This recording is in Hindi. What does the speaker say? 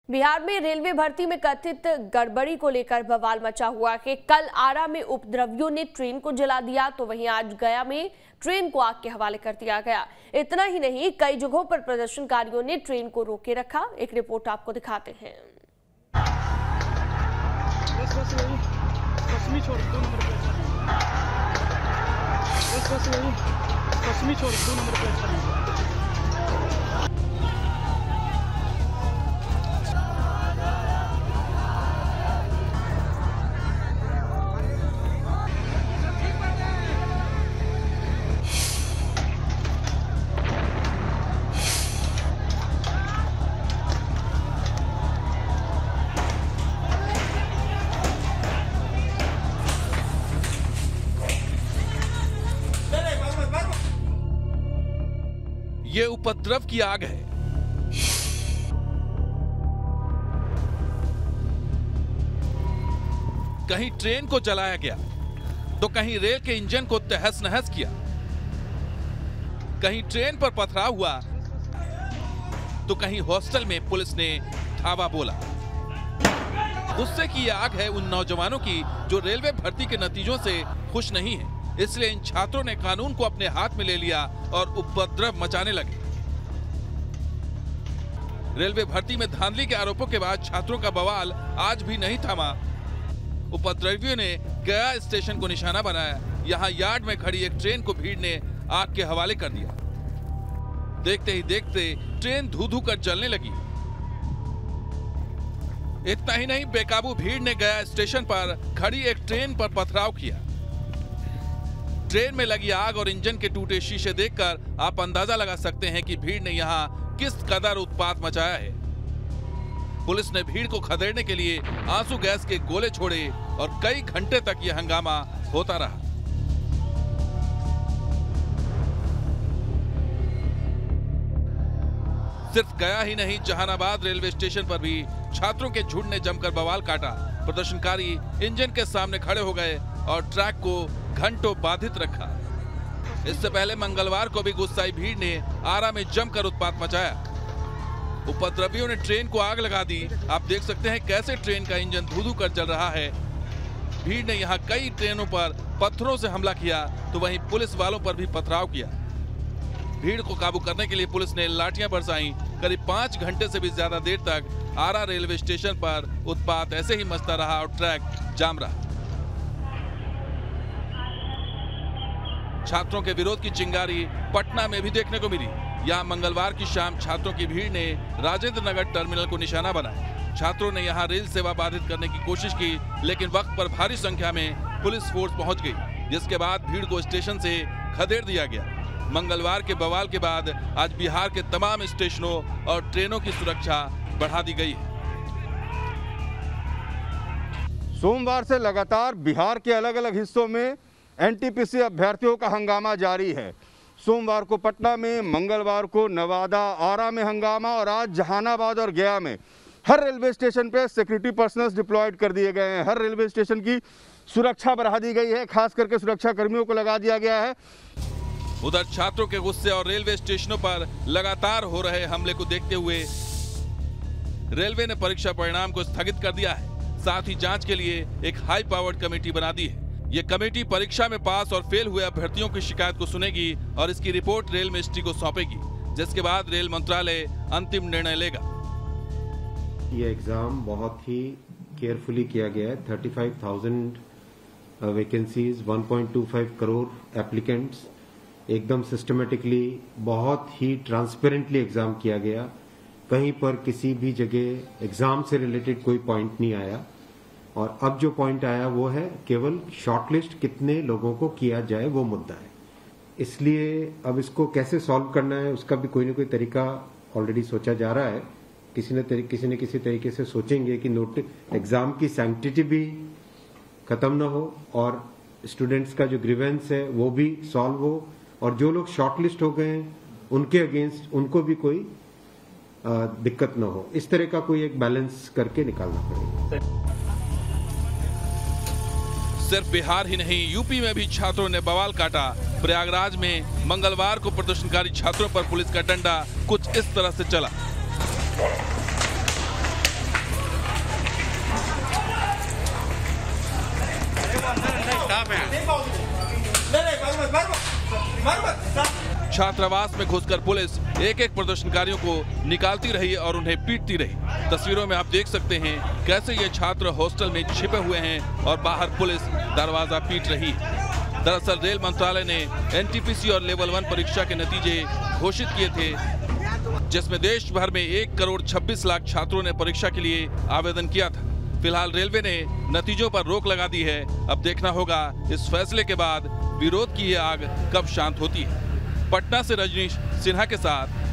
बिहार में रेलवे भर्ती में कथित गड़बड़ी को लेकर बवाल मचा हुआ है। कल आरा में उपद्रवियों ने ट्रेन को जला दिया, तो वहीं आज गया में ट्रेन को आग के हवाले कर दिया गया। इतना ही नहीं, कई जगहों पर प्रदर्शनकारियों ने ट्रेन को रोके रखा। एक रिपोर्ट आपको दिखाते हैं। ये उपद्रव की आग है। कहीं ट्रेन को जलाया गया, तो कहीं रेल के इंजन को तहस नहस किया, कहीं ट्रेन पर पथराव हुआ, तो कहीं हॉस्टल में पुलिस ने धावा बोला। गुस्से की आग है उन नौजवानों की जो रेलवे भर्ती के नतीजों से खुश नहीं है। इसलिए इन छात्रों ने कानून को अपने हाथ में ले लिया और उपद्रव मचाने लगे। रेलवे भर्ती में धांधली के आरोपों के बाद छात्रों का बवाल आज भी नहीं थमा। उपद्रवियों ने गया स्टेशन को निशाना बनाया। यहां यार्ड में खड़ी एक ट्रेन को भीड़ ने आग के हवाले कर दिया। देखते ही देखते ट्रेन धू-धू कर जलने लगी। इतना ही नहीं, बेकाबू भीड़ ने गया स्टेशन पर खड़ी एक ट्रेन पर पथराव किया। ट्रेन में लगी आग और इंजन के टूटे शीशे देखकर आप अंदाजा लगा सकते हैं कि भीड़ ने यहां किस कदर उत्पात मचाया है। पुलिस ने भीड़ को खदेड़ने के लिए आंसू गैस के गोले छोड़े और कई घंटे तक यह हंगामा होता रहा। सिर्फ गया ही नहीं, जहानाबाद रेलवे स्टेशन पर भी छात्रों के झुंड ने जमकर बवाल काटा। प्रदर्शनकारी इंजन के सामने खड़े हो गए और ट्रैक को घंटों बाधित रखा। इससे पहले मंगलवार को भी गुस्साई भीड़ ने आरा में जमकर उत्पात मचाया। उपद्रवियों ने ट्रेन को आग लगा दी। आप देख सकते हैं कैसे ट्रेन का इंजन धू-धू कर जल रहा है। भीड़ ने यहां कई ट्रेनों पर पत्थरों से हमला किया, तो वहीं पुलिस वालों पर भी पथराव किया। भीड़ को काबू करने के लिए पुलिस ने लाठियां बरसाई। करीब 5 घंटे से भी ज्यादा देर तक आरा रेलवे स्टेशन पर उत्पात ऐसे ही मचता रहा और ट्रैक जाम रहा। छात्रों के विरोध की चिंगारी पटना में भी देखने को मिली। यहां मंगलवार की शाम छात्रों की भीड़ ने राजेंद्र नगर टर्मिनल को निशाना बनाया। छात्रों ने यहां रेल सेवा बाधित करने की कोशिश की, लेकिन वक्त पर भारी संख्या में पुलिस फोर्स पहुंच गई, जिसके बाद भीड़ को स्टेशन से खदेड़ दिया गया। मंगलवार के बवाल के बाद आज बिहार के तमाम स्टेशनों और ट्रेनों की सुरक्षा बढ़ा दी गई है। सोमवार से लगातार बिहार के अलग अलग हिस्सों में एनटीपीसी अभ्यर्थियों का हंगामा जारी है। सोमवार को पटना में, मंगलवार को नवादा, आरा में हंगामा और आज जहानाबाद और गया में हर रेलवे स्टेशन पे सिक्योरिटी पर्सनल्स डिप्लॉयड कर दिए गए हैं। हर रेलवे स्टेशन की सुरक्षा बढ़ा दी गई है, खास करके सुरक्षा कर्मियों को लगा दिया गया है। उधर छात्रों के गुस्से और रेलवे स्टेशनों पर लगातार हो रहे हमले को देखते हुए रेलवे ने परीक्षा परिणाम को स्थगित कर दिया है। साथ ही जांच के लिए एक हाई पावर्ड कमेटी बना दी है। ये कमेटी परीक्षा में पास और फेल हुए अभ्यर्थियों की शिकायत को सुनेगी और इसकी रिपोर्ट रेल मिनिस्ट्री को सौंपेगी, जिसके बाद रेल मंत्रालय अंतिम निर्णय लेगा। ये एग्जाम बहुत ही केयरफुली किया गया है। 35,000 वैकेंसीज, 1.25 करोड़ एप्लीकेंट्स, एकदम सिस्टमेटिकली, बहुत ही ट्रांसपेरेंटली एग्जाम किया गया। कहीं पर किसी भी जगह एग्जाम से रिलेटेड कोई पॉइंट नहीं आया। और अब जो पॉइंट आया वो है केवल शॉर्टलिस्ट कितने लोगों को किया जाए, वो मुद्दा है। इसलिए अब इसको कैसे सॉल्व करना है उसका भी कोई ना कोई तरीका ऑलरेडी सोचा जा रहा है। किसी न किसी तरीके से सोचेंगे कि एग्जाम की सैंक्टिटी भी खत्म ना हो और स्टूडेंट्स का जो ग्रीवेंस है वो भी सॉल्व हो, और जो लोग शॉर्टलिस्ट हो गए हैं उनके अगेंस्ट उनको भी कोई दिक्कत ना हो। इस तरह का कोई एक बैलेंस करके निकालना पड़ेगा। सिर्फ बिहार ही नहीं, यूपी में भी छात्रों ने बवाल काटा। प्रयागराज में मंगलवार को प्रदर्शनकारी छात्रों पर पुलिस का डंडा कुछ इस तरह से चला। छात्रावास में घुसकर पुलिस एक एक प्रदर्शनकारियों को निकालती रही और उन्हें पीटती रही। तस्वीरों में आप देख सकते हैं कैसे ये छात्र हॉस्टल में छिपे हुए हैं और बाहर पुलिस दरवाजा पीट रही है। दरअसल रेल मंत्रालय ने एनटीपीसी और लेवल 1 परीक्षा के नतीजे घोषित किए थे, जिसमें देश भर में 1 करोड़ 26 लाख छात्रों ने परीक्षा के लिए आवेदन किया था। फिलहाल रेलवे ने नतीजों पर रोक लगा दी है। अब देखना होगा इस फैसले के बाद विरोध की ये आग कब शांत होती है। पटना से रजनीश सिन्हा के साथ